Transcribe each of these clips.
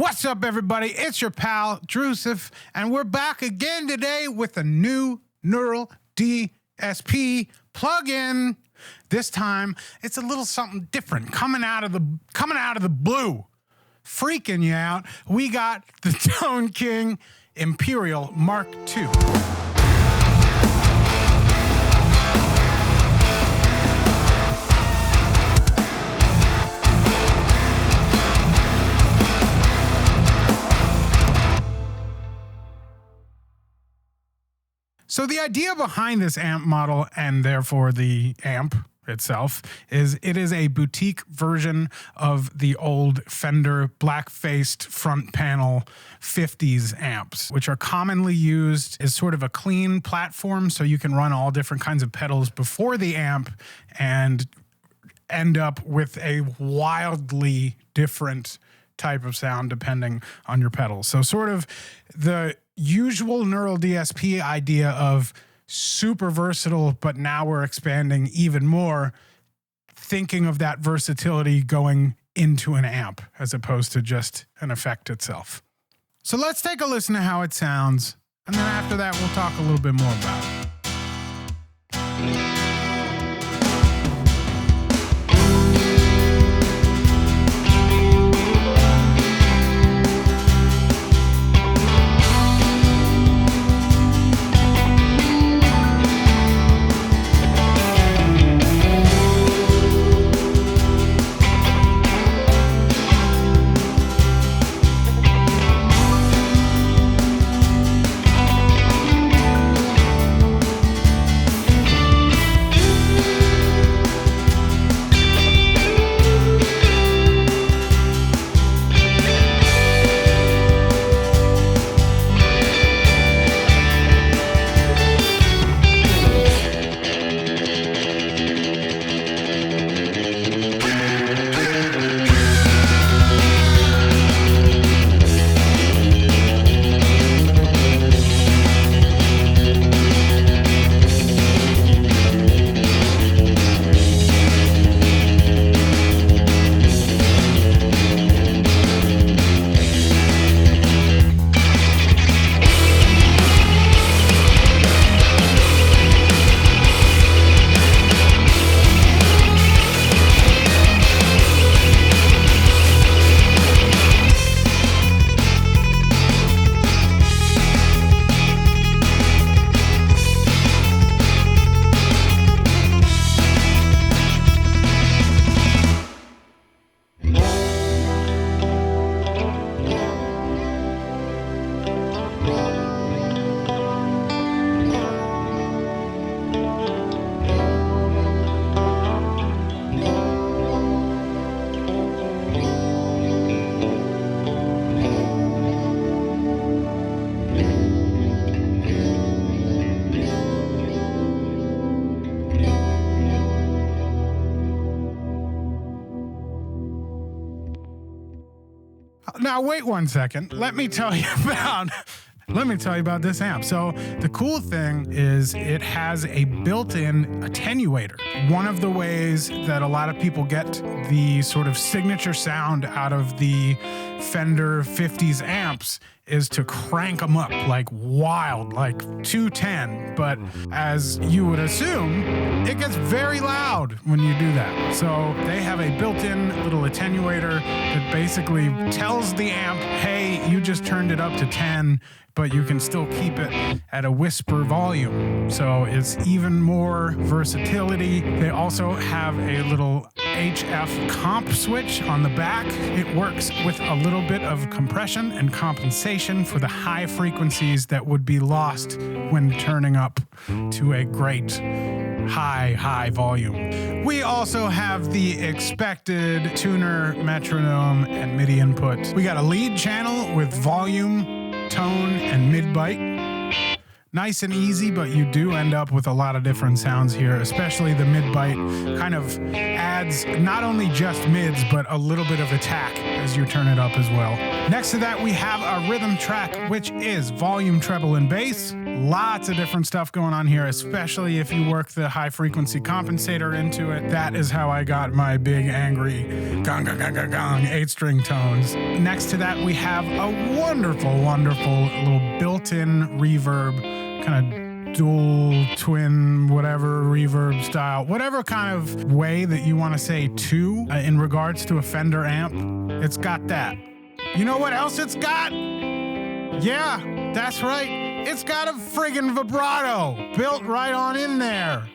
What's up, everybody? It's your pal, Drewsif, and we're back again today with a new Neural DSP plugin. This time, it's a little something different, coming out of the blue, freaking you out. We got the Tone King Imperial Mark II. So the idea behind this amp model, and therefore the amp itself, is it is a boutique version of the old Fender black-faced front panel 50s amps, which are commonly used as sort of a clean platform so you can run all different kinds of pedals before the amp and end up with a wildly different type of sound depending on your pedals. So sort of the usual Neural DSP idea of super versatile, but now we're expanding even more, thinking of that versatility going into an amp as opposed to just an effect itself. So let's take a listen to how it sounds, and then after that we'll talk a little bit more about it. Now, wait 1 second. Let me tell you about this amp. So the cool thing is it has a built-in attenuator. One of the ways that a lot of people get the sort of signature sound out of the Fender 50s amps is to crank them up like wild, like 210. But as you would assume, it gets very loud when you do that. So they have a built-in little attenuator that basically tells the amp, hey, you just turned it up to 10, but you can still keep it at a whisper volume. So it's even more versatility. They also have a little HF comp switch on the back. It works with a little bit of compression and compensation for the high frequencies that would be lost when turning up to a great high volume. We also have the expected tuner, metronome, and MIDI input. We got a lead channel with volume, tone, and mid-bite. Nice and easy, but you do end up with a lot of different sounds here, especially the mid-bite kind of adds not only just mids, but a little bit of attack as you turn it up as well. Next to that, we have a rhythm track, which is volume, treble, and bass. Lots of different stuff going on here, especially if you work the high frequency compensator into it. That is how I got my big angry gong, gong, gong, gong, gong 8-string tones. Next to that, we have a wonderful, wonderful little built-in reverb, kind of dual, twin, whatever, reverb style, whatever kind of way that you want to say to in regards to a Fender amp, it's got that. You know what else it's got? Yeah, that's right. It's got a friggin' vibrato built right on in there.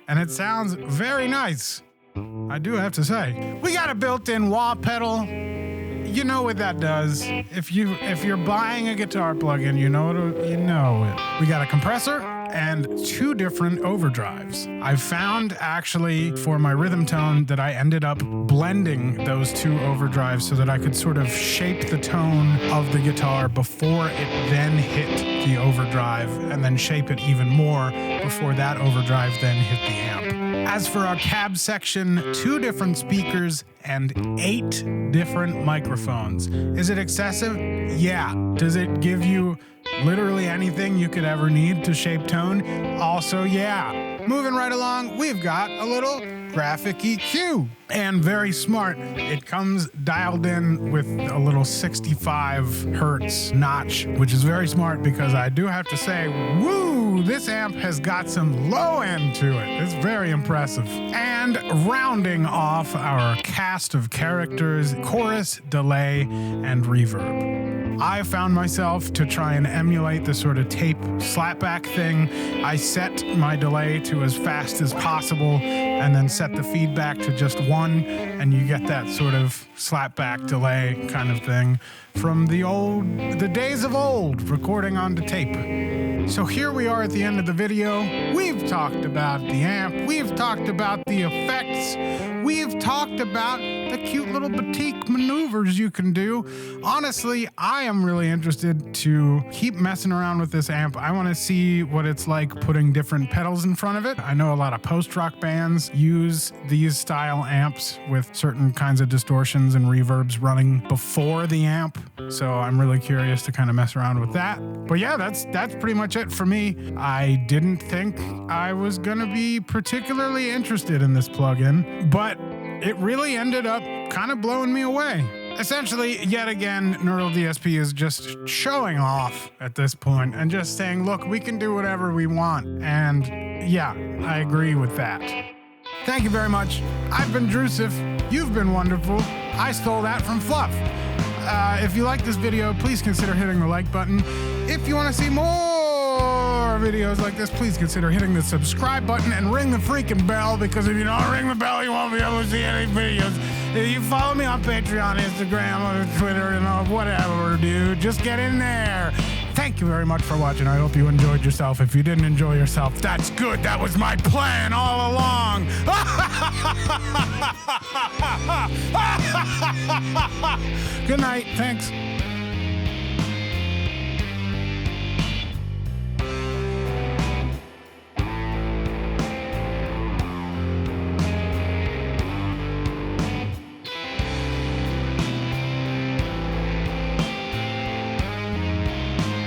And it sounds very nice, I do have to say. We got a built-in wah pedal. You know what that does. If you're buying a guitar plugin, you know it. We got a compressor and 2 different overdrives. I found actually for my rhythm tone that I ended up blending those 2 overdrives so that I could sort of shape the tone of the guitar before it then hit the overdrive, and then shape it even more before that overdrive then hit the amp. As for our cab section, 2 different speakers and 8 different microphones. Is it excessive? Yeah. Does it give you literally anything you could ever need to shape tone? Also, yeah. Moving right along, we've got a little graphic EQ. And very smart, it comes dialed in with a little 65 hertz notch, which is very smart because I do have to say, woo, this amp has got some low end to it. It's very impressive. And rounding off our cast of characters, chorus, delay, and reverb. I found myself to try and emulate the sort of tape slapback thing. I set my delay to as fast as possible and then set the feedback to just 1, and you get that sort of slapback delay kind of thing from the days of old, recording onto tape. So here we are at the end of the video. We've talked about the amp, we've talked about the effects, we've talked about the cute little boutique maneuvers you can do. Honestly, I am really interested to keep messing around with this amp. I want to see what it's like putting different pedals in front of it. I know a lot of post-rock bands use these style amps with certain kinds of distortions and reverbs running before the amp. So I'm really curious to kind of mess around with that. But yeah, that's pretty much it for me. I didn't think I was gonna be particularly interested in this plugin, but it really ended up kind of blowing me away. Essentially, yet again, Neural DSP is just showing off at this point and just saying, look, we can do whatever we want. And yeah, I agree with that. Thank you very much. I've been Drewsif. You've been wonderful. I stole that from Fluff. If you like this video, please consider hitting the like button. If you want to see more videos like this, please consider hitting the subscribe button and ring the freaking bell, because if you don't ring the bell, you won't be able to see any videos. If you follow me on Patreon, Instagram, or Twitter, and whatever, dude, just get in there. Thank you very much for watching. I hope you enjoyed yourself. If you didn't enjoy yourself, that's good. That was my plan all along. Good night. Thanks.